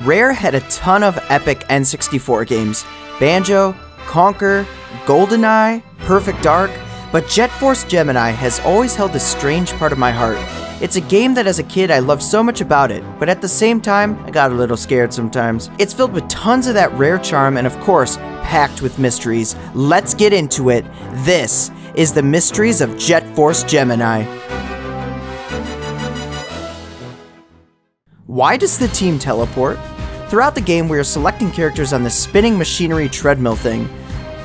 Rare had a ton of epic N64 games: Banjo, Conker, GoldenEye, Perfect Dark, but Jet Force Gemini has always held a strange part of my heart. It's a game that as a kid I loved so much about it, but at the same time, I got a little scared sometimes. It's filled with tons of that Rare charm and of course, packed with mysteries. Let's get into it. This is the Mysteries of Jet Force Gemini. Why does the team teleport? Throughout the game, we are selecting characters on the spinning machinery treadmill thing.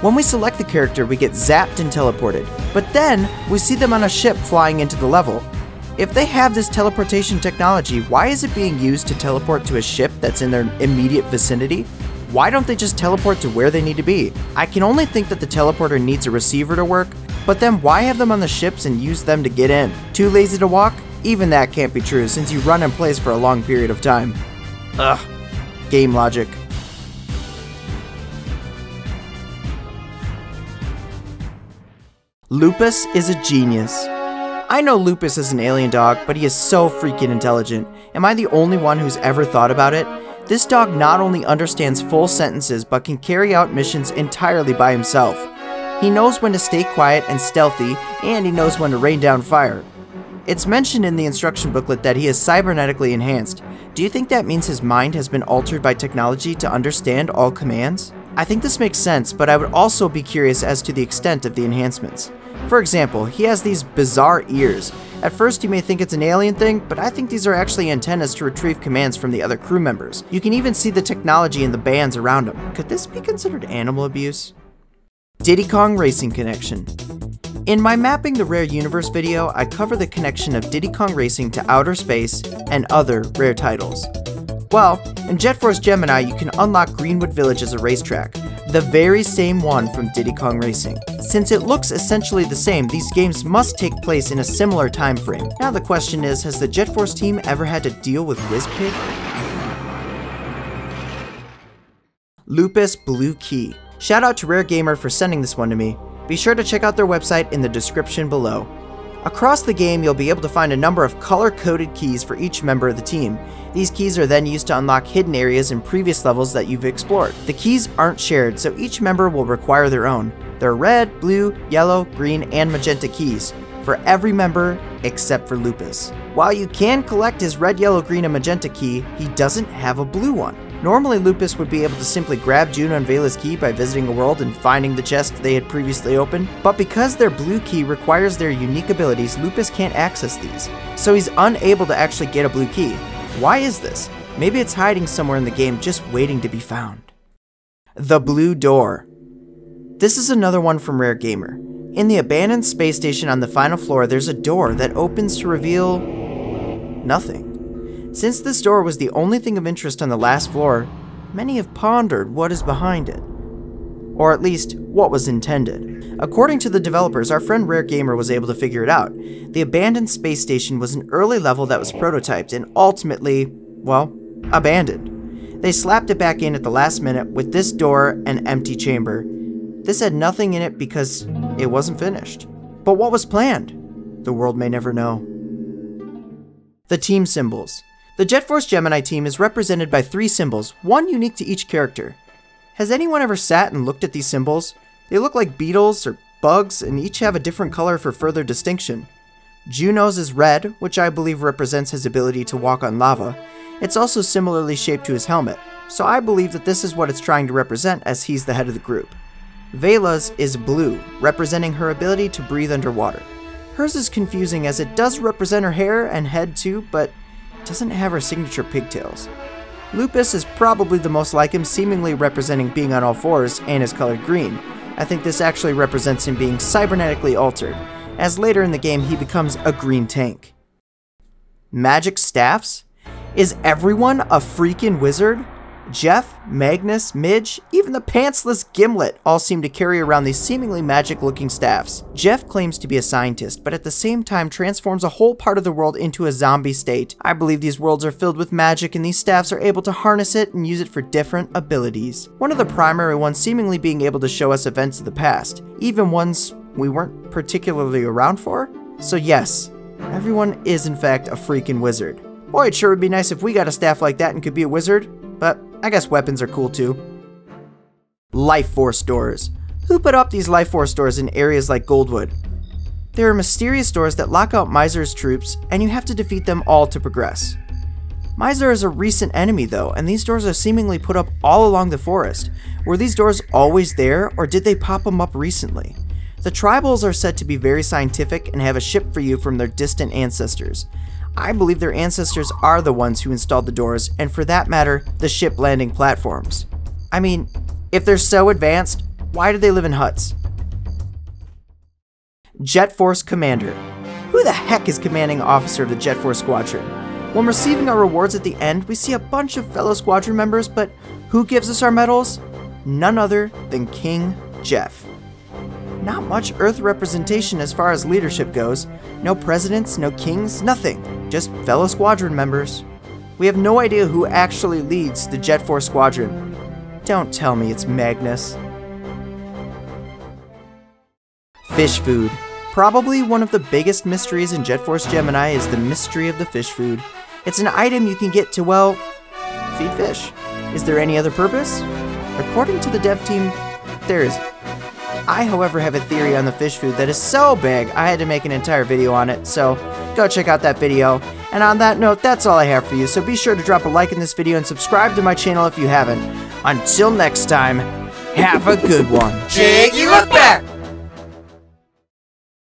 When we select the character, we get zapped and teleported, but then we see them on a ship flying into the level. If they have this teleportation technology, why is it being used to teleport to a ship that's in their immediate vicinity? Why don't they just teleport to where they need to be? I can only think that the teleporter needs a receiver to work, but then why have them on the ships and use them to get in? Too lazy to walk? Even that can't be true since you run in place for a long period of time. Ugh. Game logic. Lupus is a genius. I know Lupus is an alien dog, but he is so freaking intelligent. Am I the only one who's ever thought about it? This dog not only understands full sentences, but can carry out missions entirely by himself. He knows when to stay quiet and stealthy, and he knows when to rain down fire. It's mentioned in the instruction booklet that he is cybernetically enhanced. Do you think that means his mind has been altered by technology to understand all commands? I think this makes sense, but I would also be curious as to the extent of the enhancements. For example, he has these bizarre ears. At first you may think it's an alien thing, but I think these are actually antennas to retrieve commands from the other crew members. You can even see the technology in the bands around him. Could this be considered animal abuse? Diddy Kong Racing Connection. In my Mapping the Rare Universe video, I cover the connection of Diddy Kong Racing to outer space and other Rare titles. Well, in Jet Force Gemini, you can unlock Greenwood Village as a racetrack, the very same one from Diddy Kong Racing. Since it looks essentially the same, these games must take place in a similar time frame. Now the question is, has the Jet Force team ever had to deal with WizPig? Lupus Blue Key. Shout out to Rare Gamer for sending this one to me. Be sure to check out their website in the description below. Across the game, you'll be able to find a number of color-coded keys for each member of the team. These keys are then used to unlock hidden areas in previous levels that you've explored. The keys aren't shared, so each member will require their own. There are red, blue, yellow, green, and magenta keys for every member except for Lupus. While you can collect his red, yellow, green, and magenta key, he doesn't have a blue one. Normally, Lupus would be able to simply grab Juno and Vela's key by visiting a world and finding the chest they had previously opened, but because their blue key requires their unique abilities, Lupus can't access these, so he's unable to actually get a blue key. Why is this? Maybe it's hiding somewhere in the game just waiting to be found. The Blue Door. This is another one from Rare Gamer. In the abandoned space station on the final floor, there's a door that opens to reveal nothing. Since this door was the only thing of interest on the last floor, many have pondered what is behind it. Or at least, what was intended. According to the developers, our friend Rare Gamer was able to figure it out. The abandoned space station was an early level that was prototyped and ultimately, well, abandoned. They slapped it back in at the last minute with this door and empty chamber. This had nothing in it because it wasn't finished. But what was planned? The world may never know. The team symbols. The Jet Force Gemini team is represented by 3 symbols, one unique to each character. Has anyone ever sat and looked at these symbols? They look like beetles or bugs and each have a different color for further distinction. Juno's is red, which I believe represents his ability to walk on lava. It's also similarly shaped to his helmet, so I believe that this is what it's trying to represent as he's the head of the group. Vela's is blue, representing her ability to breathe underwater. Hers is confusing as it does represent her hair and head too, but doesn't have her signature pigtails. Lupus is probably the most like him, seemingly representing being on all fours and is colored green. I think this actually represents him being cybernetically altered, as later in the game he becomes a green tank. Magic staffs? Is everyone a freaking wizard? Jeff, Magnus, Midge, even the pantsless Gimlet all seem to carry around these seemingly magic-looking staffs. Jeff claims to be a scientist, but at the same time transforms a whole part of the world into a zombie state. I believe these worlds are filled with magic and these staffs are able to harness it and use it for different abilities. One of the primary ones seemingly being able to show us events of the past, even ones we weren't particularly around for. So yes, everyone is in fact a freaking wizard. Boy, it sure would be nice if we got a staff like that and could be a wizard. but I guess weapons are cool too. Life Force doors. Who put up these Life Force doors in areas like Goldwood? There are mysterious doors that lock out Miser's troops, and you have to defeat them all to progress. Miser is a recent enemy though, and these doors are seemingly put up all along the forest. Were these doors always there, or did they pop them up recently? The tribals are said to be very scientific and have a ship for you from their distant ancestors. I believe their ancestors are the ones who installed the doors, and for that matter, the ship landing platforms. I mean, if they're so advanced, why do they live in huts? Jet Force Commander. Who the heck is commanding officer of the Jet Force Squadron? When receiving our rewards at the end, we see a bunch of fellow squadron members, but who gives us our medals? None other than King Jeff. Not much Earth representation as far as leadership goes. No presidents, no kings, nothing. Just fellow squadron members. We have no idea who actually leads the Jet Force Squadron. Don't tell me it's Magnus. Fish food. Probably one of the biggest mysteries in Jet Force Gemini is the mystery of the fish food. It's an item you can get to, well, feed fish. Is there any other purpose? According to the dev team, there isn't. I, however, have a theory on the fish food that is so big, I had to make an entire video on it, so go check out that video. And on that note, that's all I have for you, so be sure to drop a like in this video and subscribe to my channel if you haven't. Until next time, have a good one. Jiggylookback!